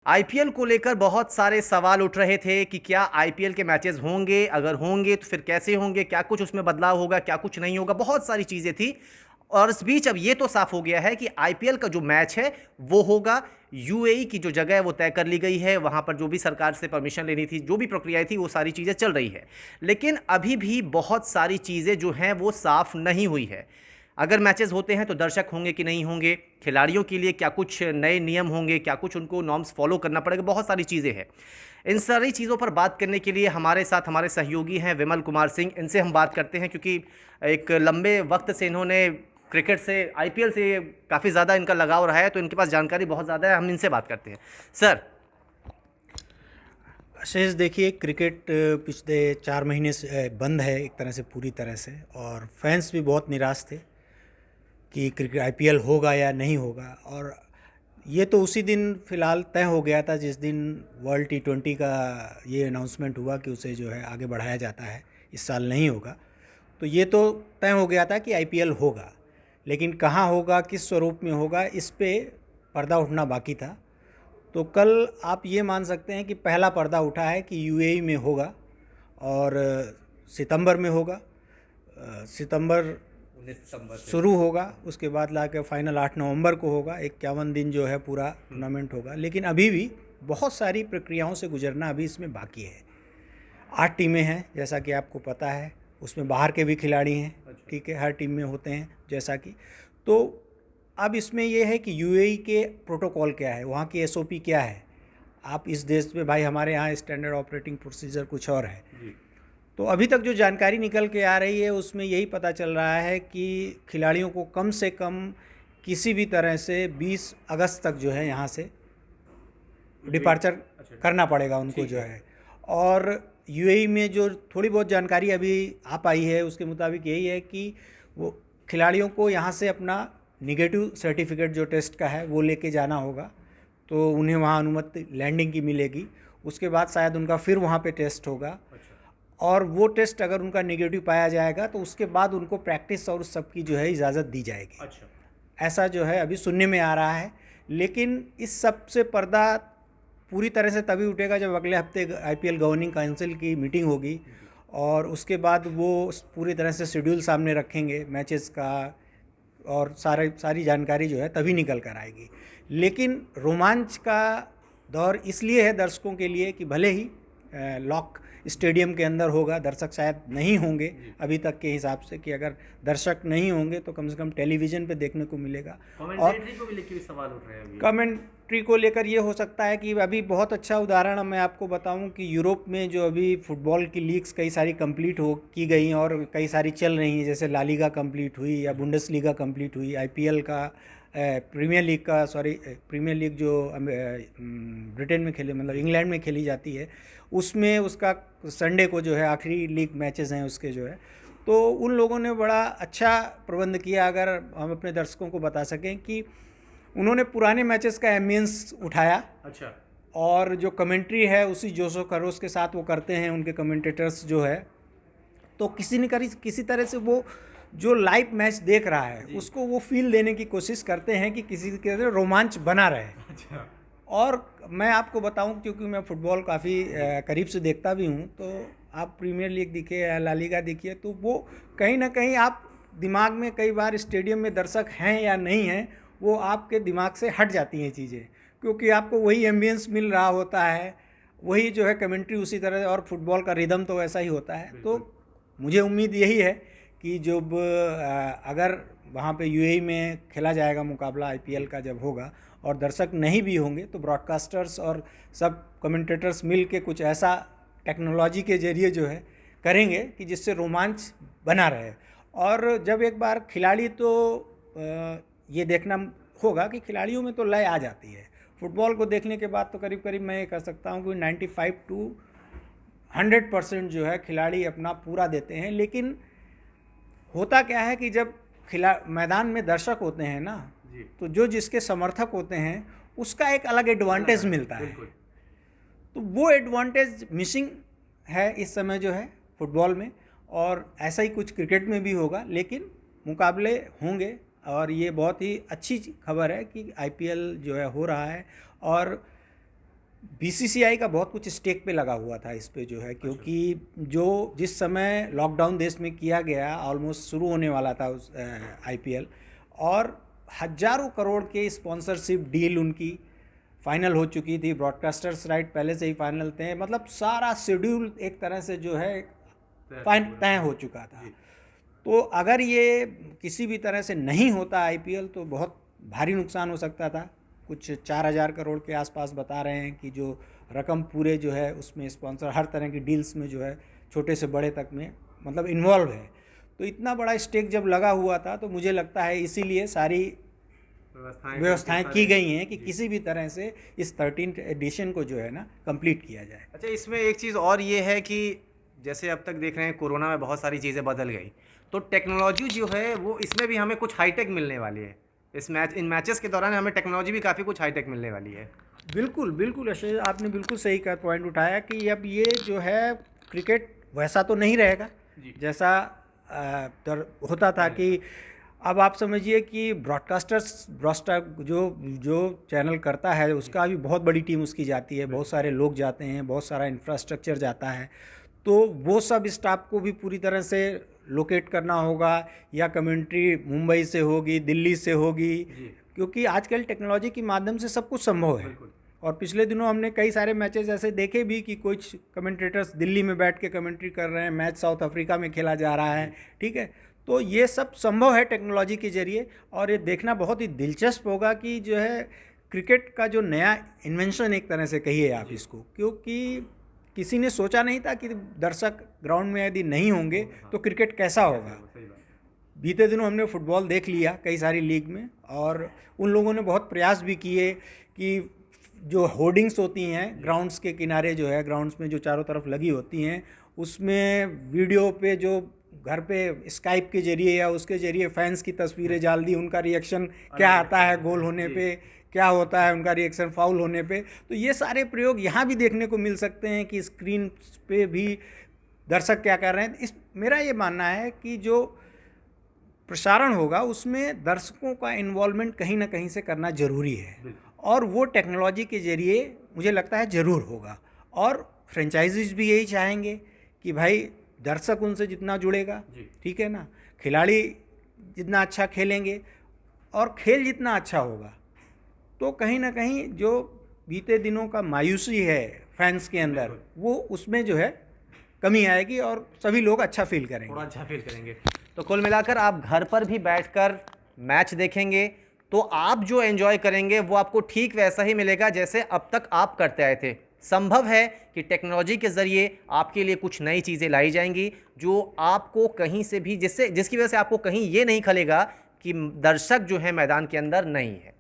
IPL को लेकर बहुत सारे सवाल उठ रहे थे कि क्या आईपीएल के मैचेस होंगे, अगर होंगे तो फिर कैसे होंगे, क्या कुछ उसमें बदलाव होगा, क्या कुछ नहीं होगा, बहुत सारी चीज़ें थी। और इस बीच अब ये तो साफ हो गया है कि आईपीएल का जो मैच है वो होगा। यूएई की जो जगह है वो तय कर ली गई है, वहां पर जो भी सरकार से परमिशन लेनी थी, जो भी प्रक्रिया थी, वो सारी चीज़ें चल रही है। लेकिन अभी भी बहुत सारी चीज़ें जो हैं वो साफ नहीं हुई है। अगर मैचेस होते हैं तो दर्शक होंगे कि नहीं होंगे, खिलाड़ियों के लिए क्या कुछ नए नियम होंगे, क्या कुछ उनको नॉर्म्स फॉलो करना पड़ेगा, बहुत सारी चीज़ें हैं। इन सारी चीज़ों पर बात करने के लिए हमारे साथ हमारे सहयोगी हैं विमल कुमार सिंह। इनसे हम बात करते हैं क्योंकि एक लंबे वक्त से इन्होंने क्रिकेट से, आईपीएल से काफ़ी ज़्यादा इनका लगाव रहा है, तो इनके पास जानकारी बहुत ज़्यादा है। हम इनसे बात करते हैं। सर। शेष देखिए, क्रिकेट पिछले 4 महीने से बंद है एक तरह से, पूरी तरह से। और फैंस भी बहुत निराश थे कि क्रिकेट आईपीएल होगा या नहीं होगा। और ये तो उसी दिन फ़िलहाल तय हो गया था जिस दिन वर्ल्ड T20 का ये अनाउंसमेंट हुआ कि उसे जो है आगे बढ़ाया जाता है, इस साल नहीं होगा। तो ये तो तय हो गया था कि आईपीएल होगा, लेकिन कहाँ होगा, किस स्वरूप में होगा, इस पे पर्दा उठना बाकी था। तो कल आप ये मान सकते हैं कि पहला पर्दा उठा है कि यूएई में होगा और सितंबर में होगा। सितंबर 19 सितंबर से शुरू होगा, उसके बाद ला के फाइनल 8 नवंबर को होगा। 51 दिन जो है पूरा टूर्नामेंट होगा, लेकिन अभी भी बहुत सारी प्रक्रियाओं से गुजरना अभी इसमें बाकी है। 8 टीमें हैं जैसा कि आपको पता है, उसमें बाहर के भी खिलाड़ी हैं। ठीक है, हर टीम में होते हैं जैसा कि। तो अब इसमें यह है कि यूएई के प्रोटोकॉल क्या है, वहाँ की एसओपी क्या है। आप इस देश में, भाई हमारे यहाँ स्टैंडर्ड ऑपरेटिंग प्रोसीजर कुछ और है। तो अभी तक जो जानकारी निकल के आ रही है उसमें यही पता चल रहा है कि खिलाड़ियों को कम से कम किसी भी तरह से 20 अगस्त तक जो है यहाँ से डिपार्चर करना पड़ेगा उनको जो है। और यूएई में जो थोड़ी बहुत जानकारी अभी आ पाई है उसके मुताबिक यही है कि वो खिलाड़ियों को यहाँ से अपना निगेटिव सर्टिफिकेट जो टेस्ट का है वो लेके जाना होगा, तो उन्हें वहाँ अनुमति लैंडिंग की मिलेगी। उसके बाद शायद उनका फिर वहाँ पे टेस्ट होगा, और वो टेस्ट अगर उनका नेगेटिव पाया जाएगा तो उसके बाद उनको प्रैक्टिस और उस सब की जो है इजाज़त दी जाएगी। ऐसा जो है अभी सुनने में आ रहा है। लेकिन इस सब से पर्दा पूरी तरह से तभी उठेगा जब अगले हफ्ते आईपीएल गवर्निंग काउंसिल की मीटिंग होगी, और उसके बाद वो पूरी तरह से शेड्यूल सामने रखेंगे मैचेस का, और सारी जानकारी जो है तभी निकल कर आएगी। लेकिन रोमांच का दौर इसलिए है दर्शकों के लिए कि भले ही लॉक स्टेडियम के अंदर होगा, दर्शक शायद नहीं होंगे अभी तक के हिसाब से, कि अगर दर्शक नहीं होंगे तो कम से कम टेलीविज़न पे देखने को मिलेगा। और कमेंट्री को भी लेकर भी सवाल उठ रहे हैं अभी। कमेंट्री को लेकर ये हो सकता है कि अभी बहुत अच्छा उदाहरण मैं आपको बताऊं कि यूरोप में जो अभी फुटबॉल की लीग्स कई सारी कंप्लीट हो की गई और कई सारी चल रही हैं, जैसे ला लीगा कंप्लीट हुई या बुंडेसलीगा कंप्लीट हुई, आईपीएल का प्रीमियर लीग जो ब्रिटेन में खेले, मतलब इंग्लैंड में खेली जाती है, उसमें उसका संडे को जो है आखिरी लीग मैचेस हैं उसके जो है। तो उन लोगों ने बड़ा अच्छा प्रबंध किया। अगर हम अपने दर्शकों को बता सकें कि उन्होंने पुराने मैचेस का एम्बियंस उठाया। अच्छा। और जो कमेंट्री है उसी जोशो खरोश के साथ वो करते हैं उनके कमेंटेटर्स जो है। तो किसी तरह से वो जो लाइव मैच देख रहा है उसको वो फील देने की कोशिश करते हैं कि किसी तरह रोमांच बना रहे। अच्छा। और मैं आपको बताऊं, क्योंकि मैं फुटबॉल काफ़ी करीब से देखता भी हूं, तो आप प्रीमियर लीग देखिए या ला लीगा देखिए, तो वो कहीं ना कहीं आप दिमाग में कई बार स्टेडियम में दर्शक हैं या नहीं हैं, वो आपके दिमाग से हट जाती हैं चीज़ें, क्योंकि आपको वही एम्बियंस मिल रहा होता है, वही जो है कमेंट्री उसी तरह, और फुटबॉल का रिदम तो वैसा ही होता है। तो मुझे उम्मीद यही है कि जब अगर वहाँ पे यूएई में खेला जाएगा मुकाबला आईपीएल का जब होगा और दर्शक नहीं भी होंगे, तो ब्रॉडकास्टर्स और सब कमेंटेटर्स मिल के कुछ ऐसा टेक्नोलॉजी के ज़रिए जो है करेंगे कि जिससे रोमांच बना रहे। और जब एक बार खिलाड़ी, तो ये देखना होगा कि खिलाड़ियों में तो लय आ जाती है। फुटबॉल को देखने के बाद तो करीब करीब मैं ये कह सकता हूँ कि 95 to 100% जो है खिलाड़ी अपना पूरा देते हैं। लेकिन होता क्या है कि जब मैदान में दर्शक होते हैं ना, तो जो जिसके समर्थक होते हैं उसका एक अलग एडवांटेज मिलता है। तो वो एडवांटेज मिसिंग है इस समय जो है फुटबॉल में, और ऐसा ही कुछ क्रिकेट में भी होगा। लेकिन मुकाबले होंगे, और ये बहुत ही अच्छी खबर है कि आईपीएल जो है हो रहा है। और बीसीसीआई का बहुत कुछ स्टेक पे लगा हुआ था इस पे जो है, क्योंकि जो जिस समय लॉकडाउन देश में किया गया, ऑलमोस्ट शुरू होने वाला था उस आईपीएल, और हजारों करोड़ के स्पॉन्सरशिप डील उनकी फाइनल हो चुकी थी, ब्रॉडकास्टर्स राइट पहले से ही फाइनल थे, मतलब सारा शेड्यूल एक तरह से जो है तय हो चुका था। तो अगर ये किसी भी तरह से नहीं होता आईपीएल तो बहुत भारी नुकसान हो सकता था। कुछ 4,000 करोड़ के आसपास बता रहे हैं कि जो रकम पूरे जो है उसमें स्पॉन्सर हर तरह की डील्स में जो है छोटे से बड़े तक में मतलब इन्वॉल्व है। तो इतना बड़ा स्टेक जब लगा हुआ था तो मुझे लगता है इसीलिए सारी व्यवस्थाएं की गई हैं कि किसी भी तरह से इस 13th एडिशन को जो है ना कंप्लीट किया जाए। अच्छा, इसमें एक चीज़ और ये है कि जैसे अब तक देख रहे हैं कोरोना में बहुत सारी चीज़ें बदल गई, तो टेक्नोलॉजी जो है वो इसमें भी हमें कुछ हाईटेक मिलने वाली है। इन मैचेस के दौरान हमें टेक्नोलॉजी भी काफ़ी कुछ हाईटेक मिलने वाली है। बिल्कुल बिल्कुल अशय, आपने बिल्कुल सही का पॉइंट उठाया कि अब ये जो है क्रिकेट वैसा तो नहीं रहेगा जैसा होता था कि अब आप समझिए कि जो चैनल करता है उसका भी बहुत बड़ी टीम उसकी जाती है, बहुत सारे लोग जाते हैं, बहुत सारा इंफ्रास्ट्रक्चर जाता है, तो वो सब स्टाफ को भी पूरी तरह से लोकेट करना होगा, या कमेंट्री मुंबई से होगी, दिल्ली से होगी, क्योंकि आजकल टेक्नोलॉजी के माध्यम से सब कुछ संभव है। और पिछले दिनों हमने कई सारे मैचेस ऐसे देखे भी कि कुछ कमेंटेटर्स दिल्ली में बैठ के कमेंट्री कर रहे हैं, मैच साउथ अफ्रीका में खेला जा रहा है, ठीक है। तो ये सब संभव है टेक्नोलॉजी के ज़रिए, और ये देखना बहुत ही दिलचस्प होगा कि जो है क्रिकेट का जो नया इन्वेंशन एक तरह से कहिए आप इसको, क्योंकि किसी ने सोचा नहीं था कि दर्शक ग्राउंड में यदि नहीं होंगे तो क्रिकेट कैसा होगा। बीते दिनों हमने फुटबॉल देख लिया कई सारी लीग में, और उन लोगों ने बहुत प्रयास भी किए कि जो होर्डिंग्स होती हैं ग्राउंड्स के किनारे जो है, ग्राउंड्स में जो चारों तरफ लगी होती हैं, उसमें वीडियो पे जो घर पे स्काइप के जरिए या उसके ज़रिए फैंस की तस्वीरें डाल दी, उनका रिएक्शन क्या आता है गोल होने पे, क्या होता है उनका रिएक्शन फाउल होने पे। तो ये सारे प्रयोग यहाँ भी देखने को मिल सकते हैं कि स्क्रीन पे भी दर्शक क्या कर रहे हैं। मेरा ये मानना है कि जो प्रसारण होगा उसमें दर्शकों का इन्वॉल्वमेंट कहीं ना कहीं से करना ज़रूरी है, और वो टेक्नोलॉजी के ज़रिए मुझे लगता है ज़रूर होगा। और फ्रेंचाइजीज भी यही चाहेंगे कि भाई दर्शक उनसे जितना जुड़ेगा, ठीक है ना, खिलाड़ी जितना अच्छा खेलेंगे और खेल जितना अच्छा होगा, तो कहीं ना कहीं जो बीते दिनों का मायूसी है फैंस के अंदर वो उसमें जो है कमी आएगी और सभी लोग अच्छा फील करेंगे, थोड़ा अच्छा फील करेंगे। तो कुल मिलाकर आप घर पर भी बैठकर मैच देखेंगे तो आप जो एंजॉय करेंगे वो आपको ठीक वैसा ही मिलेगा जैसे अब तक आप करते आए थे। संभव है कि टेक्नोलॉजी के ज़रिए आपके लिए कुछ नई चीज़ें लाई जाएंगी जो आपको कहीं से भी जिसकी वजह से आपको कहीं ये नहीं खलेगा कि दर्शक जो है मैदान के अंदर नहीं है।